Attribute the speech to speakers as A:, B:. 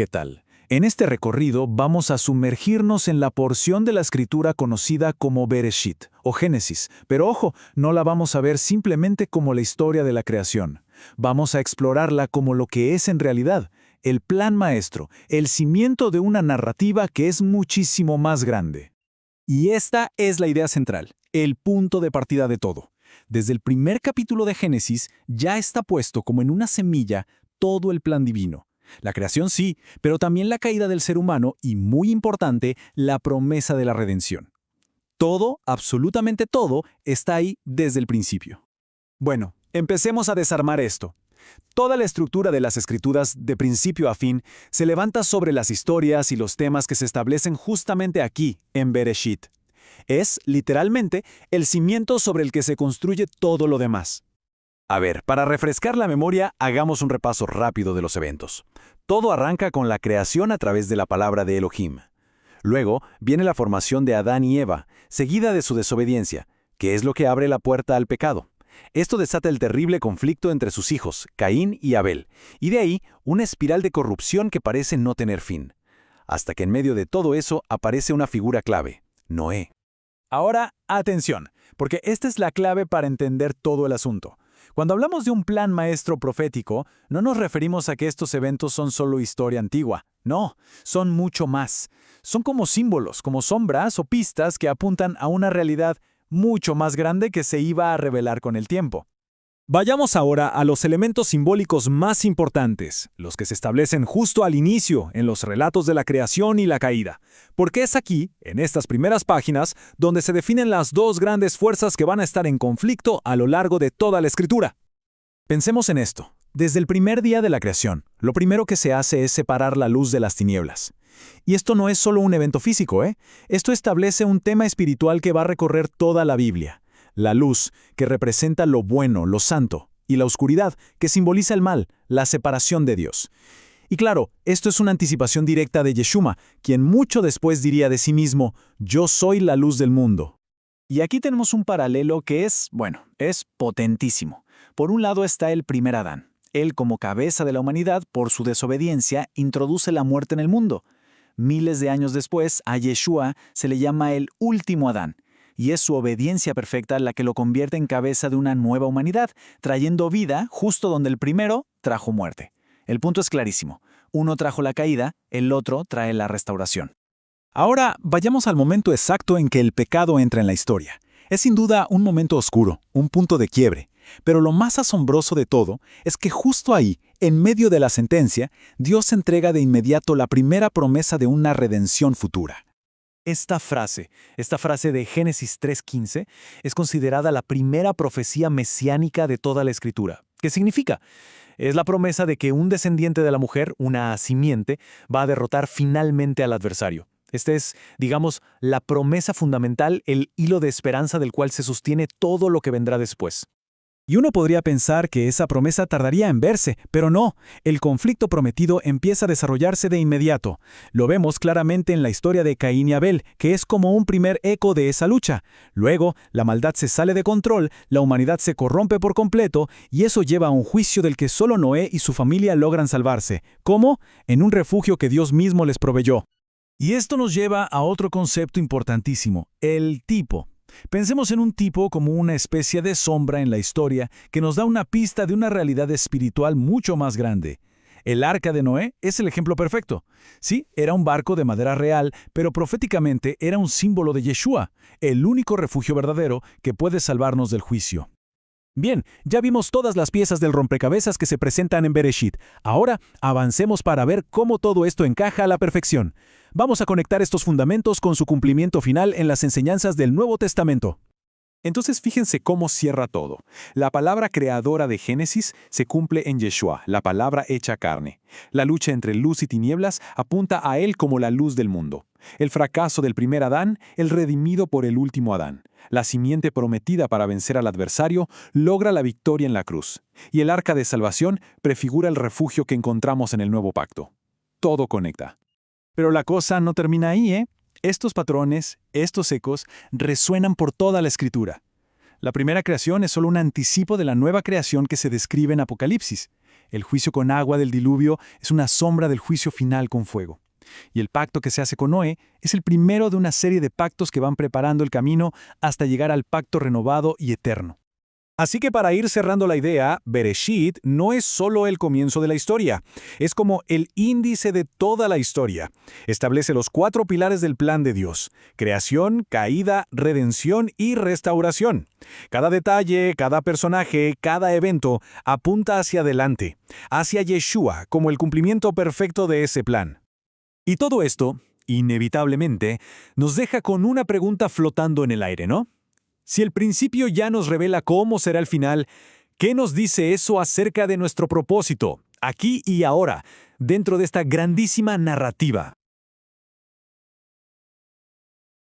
A: ¿Qué tal? En este recorrido vamos a sumergirnos en la porción de la escritura conocida como Bereshit o Génesis, pero ojo, no la vamos a ver simplemente como la historia de la creación. Vamos a explorarla como lo que es en realidad, el plan maestro, el cimiento de una narrativa que es muchísimo más grande.
B: Y esta es la idea central, el punto de partida de todo. Desde el primer capítulo de Génesis ya está puesto como en una semilla todo el plan divino. La creación sí, pero también la caída del ser humano y, muy importante, la promesa de la redención. Todo, absolutamente todo, está ahí desde el principio. Bueno, empecemos a desarmar esto. Toda la estructura de las escrituras, de principio a fin, se levanta sobre las historias y los temas que se establecen justamente aquí, en Bereshit. Es, literalmente, el cimiento sobre el que se construye todo lo demás. A ver, para refrescar la memoria, hagamos un repaso rápido de los eventos. Todo arranca con la creación a través de la palabra de Elohim. Luego viene la formación de Adán y Eva, seguida de su desobediencia, que es lo que abre la puerta al pecado. Esto desata el terrible conflicto entre sus hijos, Caín y Abel, y de ahí una espiral de corrupción que parece no tener fin. Hasta que en medio de todo eso aparece una figura clave, Noé.
A: Ahora, atención, porque esta es la clave para entender todo el asunto. Cuando hablamos de un plan maestro profético, no nos referimos a que estos eventos son solo historia antigua. No, son mucho más. Son como símbolos, como sombras o pistas que apuntan a una realidad mucho más grande que se iba a revelar con el tiempo.
B: Vayamos ahora a los elementos simbólicos más importantes, los que se establecen justo al inicio en los relatos de la creación y la caída, porque es aquí, en estas primeras páginas, donde se definen las dos grandes fuerzas que van a estar en conflicto a lo largo de toda la escritura.
A: Pensemos en esto. Desde el primer día de la creación, lo primero que se hace es separar la luz de las tinieblas. Y esto no es solo un evento físico, ¿eh? Esto establece un tema espiritual que va a recorrer toda la Biblia. La luz, que representa lo bueno, lo santo, y la oscuridad, que simboliza el mal, la separación de Dios. Y claro, esto es una anticipación directa de Yeshua, quien mucho después diría de sí mismo, «Yo soy la luz del mundo».
B: Y aquí tenemos un paralelo que es potentísimo. Por un lado está el primer Adán. Él, como cabeza de la humanidad, por su desobediencia, introduce la muerte en el mundo. Miles de años después, a Yeshua se le llama el último Adán. Y es su obediencia perfecta la que lo convierte en cabeza de una nueva humanidad, trayendo vida justo donde el primero trajo muerte. El punto es clarísimo. Uno trajo la caída, el otro trae la restauración.
A: Ahora vayamos al momento exacto en que el pecado entra en la historia. Es sin duda un momento oscuro, un punto de quiebre. Pero lo más asombroso de todo es que justo ahí, en medio de la sentencia, Dios entrega de inmediato la primera promesa de una redención futura.
B: Esta frase de Génesis 3:15, es considerada la primera profecía mesiánica de toda la Escritura. ¿Qué significa? Es la promesa de que un descendiente de la mujer, una simiente, va a derrotar finalmente al adversario. Esta es, digamos, la promesa fundamental, el hilo de esperanza del cual se sostiene todo lo que vendrá después.
A: Y uno podría pensar que esa promesa tardaría en verse, pero no, el conflicto prometido empieza a desarrollarse de inmediato. Lo vemos claramente en la historia de Caín y Abel, que es como un primer eco de esa lucha. Luego, la maldad se sale de control, la humanidad se corrompe por completo, y eso lleva a un juicio del que solo Noé y su familia logran salvarse. ¿Cómo? En un refugio que Dios mismo les proveyó. Y esto nos lleva a otro concepto importantísimo, el tipo. Pensemos en un tipo como una especie de sombra en la historia que nos da una pista de una realidad espiritual mucho más grande. El arca de Noé es el ejemplo perfecto. Sí, era un barco de madera real, pero proféticamente era un símbolo de Yeshua, el único refugio verdadero que puede salvarnos del juicio. Bien, ya vimos todas las piezas del rompecabezas que se presentan en Bereshit. Ahora avancemos para ver cómo todo esto encaja a la perfección. Vamos a conectar estos fundamentos con su cumplimiento final en las enseñanzas del Nuevo Testamento.
B: Entonces fíjense cómo cierra todo. La palabra creadora de Génesis se cumple en Yeshua, la palabra hecha carne. La lucha entre luz y tinieblas apunta a Él como la luz del mundo. El fracaso del primer Adán, el redimido por el último Adán. La simiente prometida para vencer al adversario logra la victoria en la cruz. Y el arca de salvación prefigura el refugio que encontramos en el nuevo pacto. Todo conecta. Pero la cosa no termina ahí, ¿eh? Estos patrones, estos ecos, resuenan por toda la Escritura. La primera creación es solo un anticipo de la nueva creación que se describe en Apocalipsis. El juicio con agua del diluvio es una sombra del juicio final con fuego. Y el pacto que se hace con Noé es el primero de una serie de pactos que van preparando el camino hasta llegar al pacto renovado y eterno.
A: Así que para ir cerrando la idea, Bereshit no es solo el comienzo de la historia, es como el índice de toda la historia. Establece los 4 pilares del plan de Dios: creación, caída, redención y restauración. Cada detalle, cada personaje, cada evento apunta hacia adelante, hacia Yeshua como el cumplimiento perfecto de ese plan. Y todo esto, inevitablemente, nos deja con una pregunta flotando en el aire, ¿no? Si el principio ya nos revela cómo será el final, ¿qué nos dice eso acerca de nuestro propósito, aquí y ahora, dentro de esta grandísima narrativa?